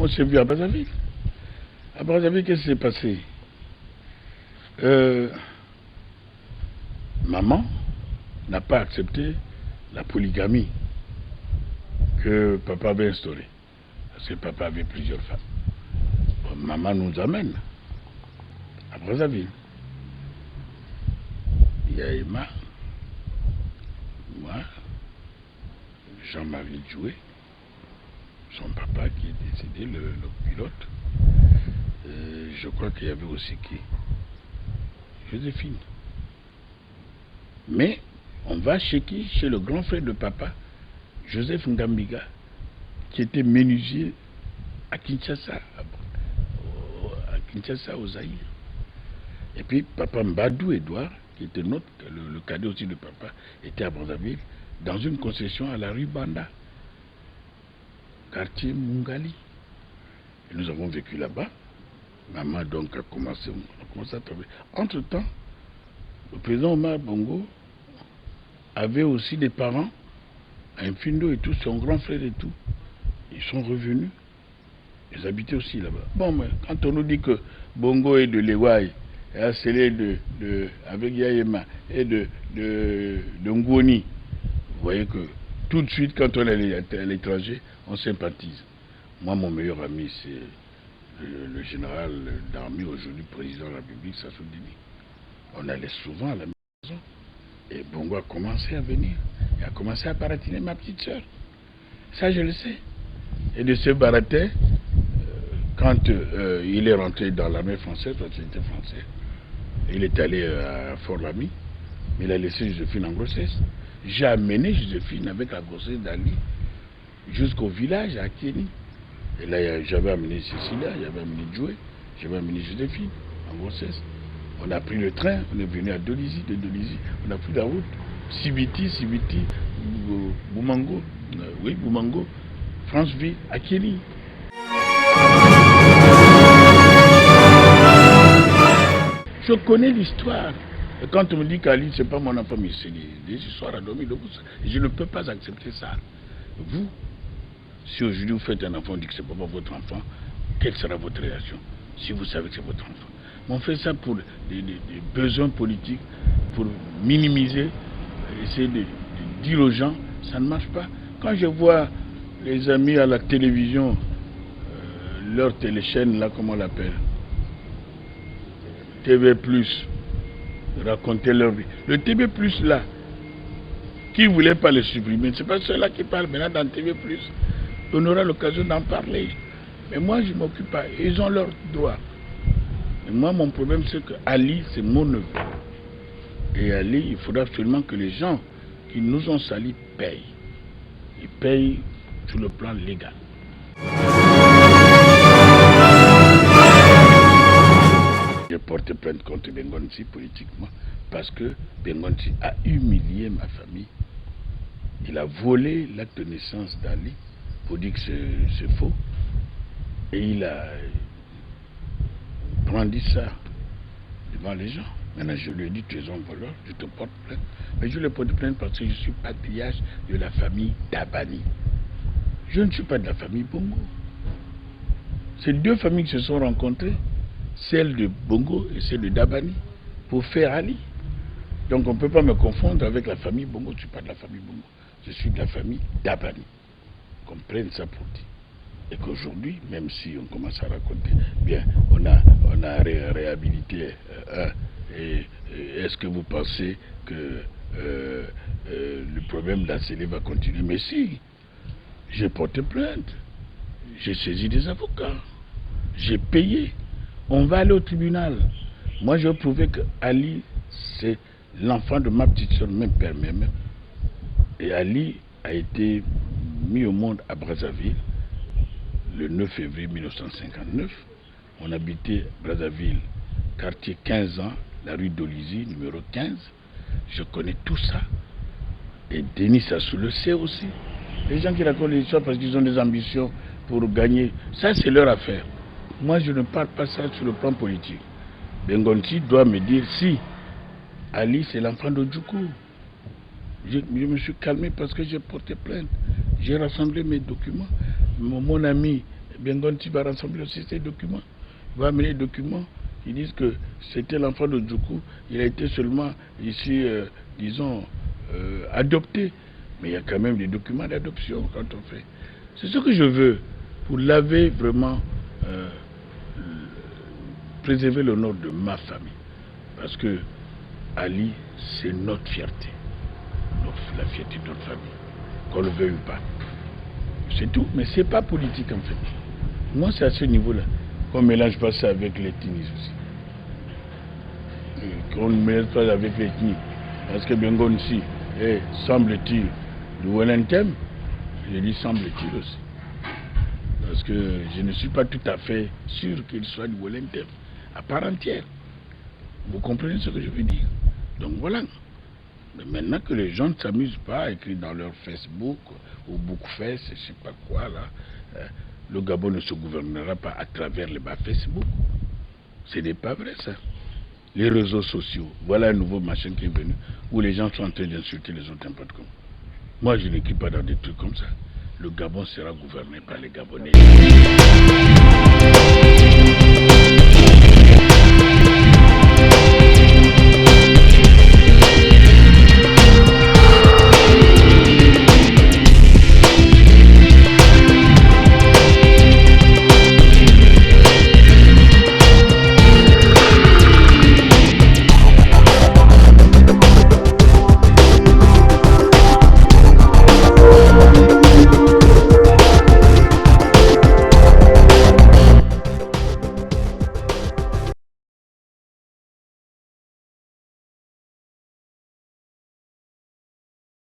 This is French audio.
on s'est vu à Brazzaville. À Brazzaville, qu'est-ce qui s'est passé? Maman n'a pas accepté la polygamie que papa avait instaurée. Parce que papa avait plusieurs femmes. Bon, maman nous amène à Brazzaville. Il y a Emma, moi, Jean-Marie Djoué, son papa qui est décédé, le pilote. Je crois qu'il y avait aussi qui? Joséphine. Mais on va chez qui? Chez le grand frère de papa, Joseph Ngambiga, qui était menuisier à Kinshasa, au Zaïre. Et puis papa Mbadou Edouard, qui était le cadet aussi de papa, était à Brazzaville, dans une concession à la rue Banda, quartier Mungali. Et nous avons vécu là-bas. Maman donc a commencé à travailler. Entre-temps, le président Omar Bongo avait aussi des parents, un Findo et tout, son grand frère et tout. Ils sont revenus. Ils habitaient aussi là-bas. Bon, mais quand on nous dit que Bongo est de Lewaï, et Assélé avec Yaema et de Ngoni, vous voyez que tout de suite, quand on est à l'étranger, on sympathise. Moi, mon meilleur ami, c'est le général d'armée, aujourd'hui président de la République, Sassou Dini. On allait souvent à la maison. Et Bongo a commencé à venir. Il a commencé à baratiner ma petite soeur. Ça, je le sais. Et de ce baratin, quand il est rentré dans l'armée française, parce qu'il était français, il est allé à Fort-Lamy, mais il a laissé Joséphine en grossesse. J'ai amené Joséphine avec la grossesse d'Ali jusqu'au village à Kéni. Et là, j'avais amené Cécilia, j'avais amené Djoué, j'avais amené Joséphine en grossesse. On a pris le train, on est venu à Dolizy, de Dolizy, on a pris la route, Sibiti, Boumango, Boumango, Franceville, à Kéni. Je connais l'histoire. Et quand on me dit qu'Ali, c'est pas mon enfant, mais c'est des histoires à dormir debout. Je ne peux pas accepter ça. Vous, si aujourd'hui vous faites un enfant, on dit que c'est pas votre enfant, quelle sera votre réaction si vous savez que c'est votre enfant? On fait ça pour des besoins politiques, pour minimiser, essayer de dire aux gens, ça ne marche pas. Quand je vois les amis à la télévision, leur téléchaîne, là, comment on l'appelle, TV+, raconter leur vie. Le TV+, là, qui ne voulait pas le supprimer, c'est pas ceux-là qui parlent maintenant dans TV+. On aura l'occasion d'en parler. Mais moi, je ne m'occupe pas. Ils ont leurs droits. Et moi, mon problème, c'est que Ali, c'est mon neveu. Et Ali, il faudra absolument que les gens qui nous ont salis payent. Ils payent sur le plan légal. J'ai porté plainte contre Bengonsi politiquement parce que Bengonsi a humilié ma famille. Il a volé l'acte de naissance d'Ali pour dire que c'est faux. Et il a brandi ça devant les gens. Maintenant, je lui ai dit, tu es un voleur, je te porte plainte. Mais je lui ai porté plainte parce que je suis patriarche de la famille Dabani. Je ne suis pas de la famille Bongo. C'est deux familles qui se sont rencontrées, celle de Bongo et celle de Dabani, pour faire Ali. Donc on ne peut pas me confondre avec la famille Bongo. Je ne suis pas de la famille Bongo. Je suis de la famille Dabani. Qu'on prenne ça pour dire. Et qu'aujourd'hui, même si on commence à raconter, bien, on a réhabilité et est-ce que vous pensez que le problème d'Assélé va continuer? Mais si, j'ai porté plainte, j'ai saisi des avocats, j'ai payé, on va aller au tribunal. Moi, je veux prouver que Ali, c'est l'enfant de ma petite soeur, même père, même. Et Ali a été mis au monde à Brazzaville le 9 février 1959. On habitait Brazzaville, quartier 15 ans, la rue d'Olizy, numéro 15. Je connais tout ça. Et Denis Sassou le sait aussi. Les gens qui racontent l'histoire parce qu'ils ont des ambitions pour gagner, ça c'est leur affaire. Moi je ne parle pas ça sur le plan politique. Bengonsi doit me dire si Ali c'est l'enfant de Djoukou. Je me suis calmé parce que j'ai porté plainte. J'ai rassemblé mes documents. Mon ami Bengonti va rassembler aussi ses documents. Il va amener les documents qui disent que c'était l'enfant de Djoukou. Il a été seulement ici, disons, adopté. Mais il y a quand même des documents d'adoption quand on fait. C'est ce que je veux pour laver vraiment, préserver l'honneur de ma famille. Parce que Ali, c'est notre fierté. La fierté de notre famille. Qu'on le veuille ou pas. C'est tout. Mais c'est pas politique en fait. Moi, c'est à ce niveau-là qu'on ne mélange pas ça avec l'ethnie aussi. Qu'on ne mélange pas avec l'ethnie. Parce que Bengon ici, semble-t-il, du Wellington, je dis semble-t-il aussi. Parce que je ne suis pas tout à fait sûr qu'il soit du Wellington, à part entière. Vous comprenez ce que je veux dire? Donc voilà. Mais maintenant que les gens ne s'amusent pas à écrire dans leur Facebook ou Bookfest, je ne sais pas quoi là, le Gabon ne se gouvernera pas à travers les bas Facebook. Ce n'est pas vrai ça. Les réseaux sociaux, voilà un nouveau machin qui est venu, où les gens sont en train d'insulter les autres n'importe comment. Moi je n'écris pas dans des trucs comme ça. Le Gabon sera gouverné par les Gabonais.